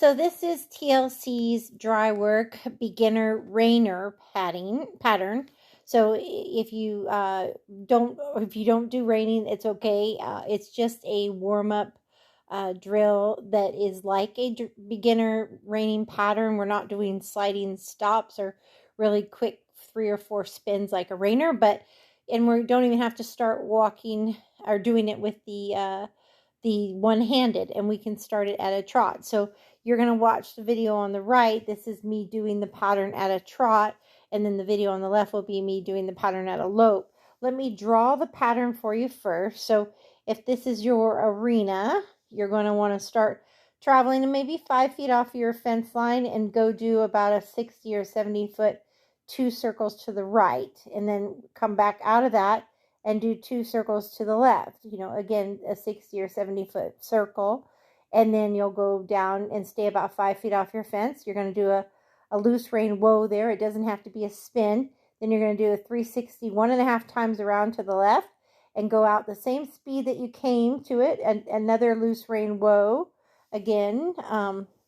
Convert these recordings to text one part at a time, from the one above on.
So this is TLC's dry work beginner Rainer pattern. So if you don't do reining, it's okay. It's just a warm up drill that is like a beginner reining pattern. We're not doing sliding stops or really quick 3 or 4 spins like a Rainer, and we don't even have to start walking or doing it with the one-handed, and we can start it at a trot. So you're going to watch the video on the right. This is me doing the pattern at a trot, and then the video on the left will be me doing the pattern at a lope. Let me draw the pattern for you first. So if this is your arena, you're going to want to start traveling to maybe 5 feet off your fence line and go do about a 60 or 70 foot 2 circles to the right, and then come back out of that and do 2 circles to the left. Again, a 60 or 70 foot circle. And then you'll go down and stay about 5 feet off your fence. You're going to do a loose rein whoa there. It doesn't have to be a spin. Then you're going to do a 360 1.5 times around to the left and go out the same speed that you came to it. And another loose rein whoa again.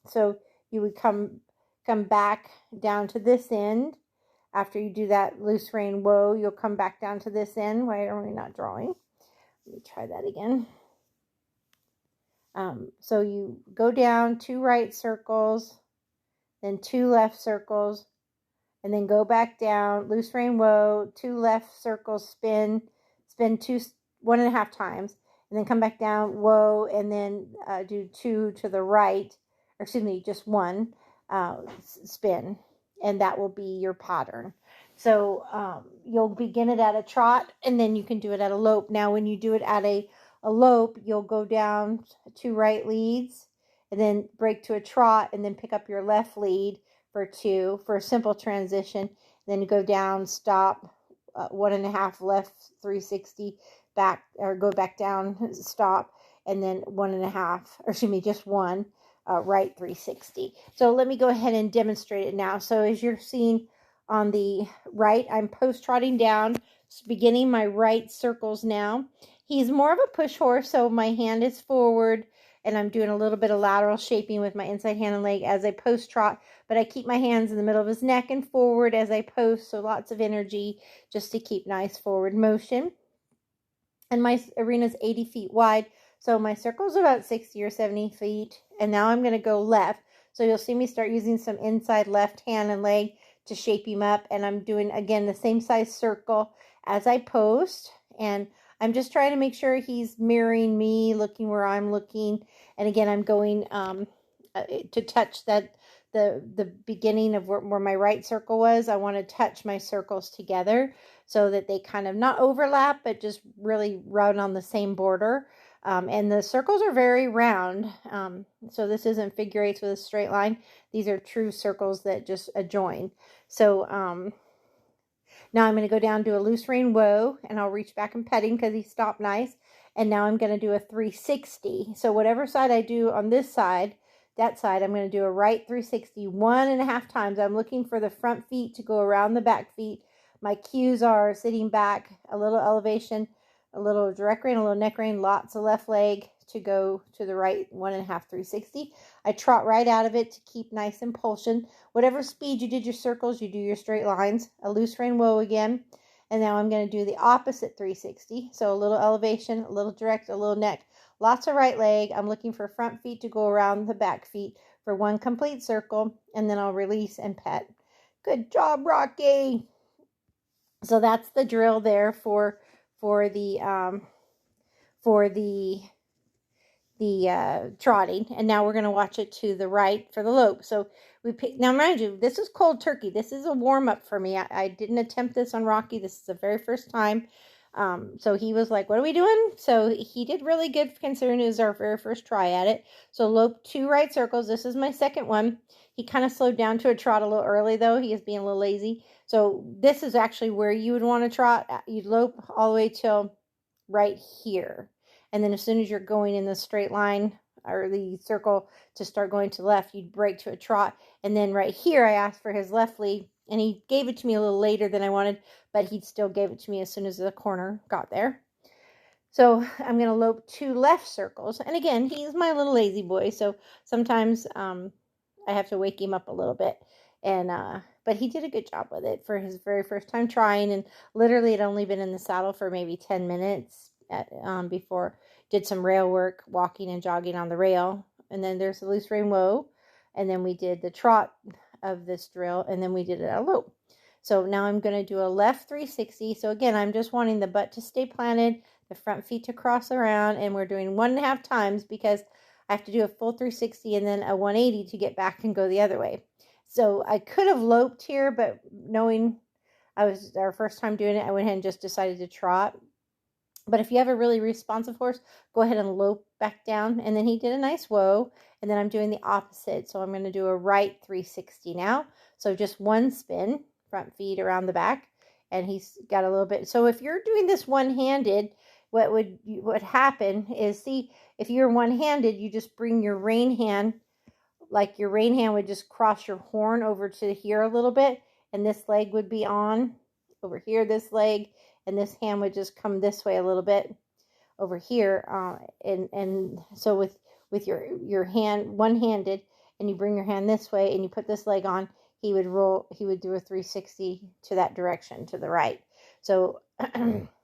So you would come back down to this end. After you do that loose rein whoa, you'll come back down to this end. Why are we not drawing? Let me try that again. So you go down 2 right circles, then 2 left circles, and then go back down, loose rein whoa, 2 left circles, spin 1.5 times, and then come back down, whoa, and then do 2 to the right, or excuse me, just 1 spin, and that will be your pattern. So you'll begin it at a trot, and then you can do it at a lope. Now, when you do it at a lope, you'll go down 2 right leads, and then break to a trot, and then pick up your left lead for 2 for a simple transition. Then you go down, stop, 1.5 left, 360 back, or go back down, stop, and then 1.5, or excuse me, just 1 right 360. So let me go ahead and demonstrate it now. So as you're seeing on the right, I'm post trotting down, beginning my right circles now. He's more of a push horse, so my hand is forward, and I'm doing a little bit of lateral shaping with my inside hand and leg as I post trot, but I keep my hands in the middle of his neck and forward as I post, so lots of energy just to keep nice forward motion. And my arena is 80 feet wide, so my circle is about 60 or 70 feet, and now I'm going to go left. So you'll see me start using some inside left hand and leg to shape him up, and I'm doing, again, the same size circle as I post, and I'm just trying to make sure he's mirroring me, looking where I'm looking. And again, I'm going to touch that the beginning of where my right circle was. I want to touch my circles together so that they kind of not overlap, but just really run on the same border. And the circles are very round. So this isn't figure eights with a straight line. These are true circles that just adjoin. So now I'm going to go down, do a loose rein whoa, and I'll reach back and pet him because he stopped nice. And now I'm going to do a 360. So whatever side I do on this side, that side, I'm going to do a right 360 1.5 times. I'm looking for the front feet to go around the back feet. My cues are sitting back, a little elevation, a little direct rein, a little neck rein, lots of left leg to go to the right 1.5 360. I trot right out of it to keep nice impulsion. Whatever speed you did your circles, you do your straight lines. A loose rein whoa again. And now I'm going to do the opposite 360. So a little elevation, a little direct, a little neck. Lots of right leg. I'm looking for front feet to go around the back feet for 1 complete circle. And then I'll release and pet. Good job, Rocky. So that's the drill there for the trotting. And now we're going to watch it to the right for the lope. So now mind you, this is cold turkey. This is a warm-up for me. I didn't attempt this on Rocky. This is the very first time. So he was like, what are we doing? So he did really good considering it was our very first try at it. So lope 2 right circles. This is my second one. He kind of slowed down to a trot a little early though. He is being a little lazy. So this is actually where you would want to trot. You'd lope all the way till right here. And then as soon as you're going in the straight line or the circle to start going to the left, you'd break to a trot. And then right here, I asked for his left lead, and he gave it to me a little later than I wanted, but he still gave it to me as soon as the corner got there. So I'm going to lope 2 left circles. And again, he's my little lazy boy. So sometimes I have to wake him up a little bit. And, but he did a good job with it for his very first time trying. And literally had only been in the saddle for maybe 10 minutes before did some rail work, walking and jogging on the rail. And then there's the loose rein whoa. And then we did the trot of this drill. And then we did it a lope. So now I'm going to do a left 360. So again, I'm just wanting the butt to stay planted, the front feet to cross around, and we're doing 1.5 times because I have to do a full 360 and then a 180 to get back and go the other way. So I could have loped here, but knowing I was our first time doing it, I went ahead and just decided to trot. But if you have a really responsive horse, go ahead and lope back down. And then he did a nice whoa. And then I'm doing the opposite. So I'm going to do a right 360 now. So just one spin, front feet around the back. And he's got a little bit. So if you're doing this one-handed, what would happen is, see, if you're one-handed, you just bring your rein hand, like your rein hand would just cross your horn over to here a little bit. And this leg would be on over here, this leg. And this hand would just come this way a little bit over here. And so with your hand one-handed, and you bring your hand this way and you put this leg on, he would do a 360 to that direction, to the right. So,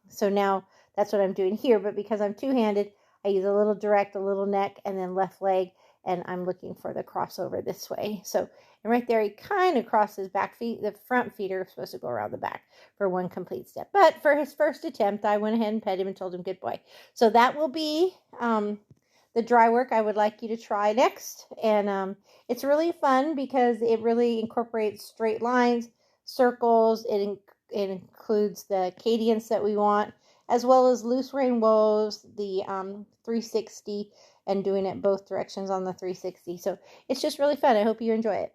so now that's what I'm doing here. But because I'm two-handed, I use a little direct, a little neck, and then left leg. And I'm looking for the crossover this way. So, and right there, he kind of crosses back feet. The front feet are supposed to go around the back for one complete step. But for his first attempt, I went ahead and pet him and told him good boy. So that will be the dry work I would like you to try next. And it's really fun because it really incorporates straight lines, circles. It includes the cadence that we want, as well as loose rein woes, the 360, and doing it both directions on the 360. So it's just really fun. I hope you enjoy it.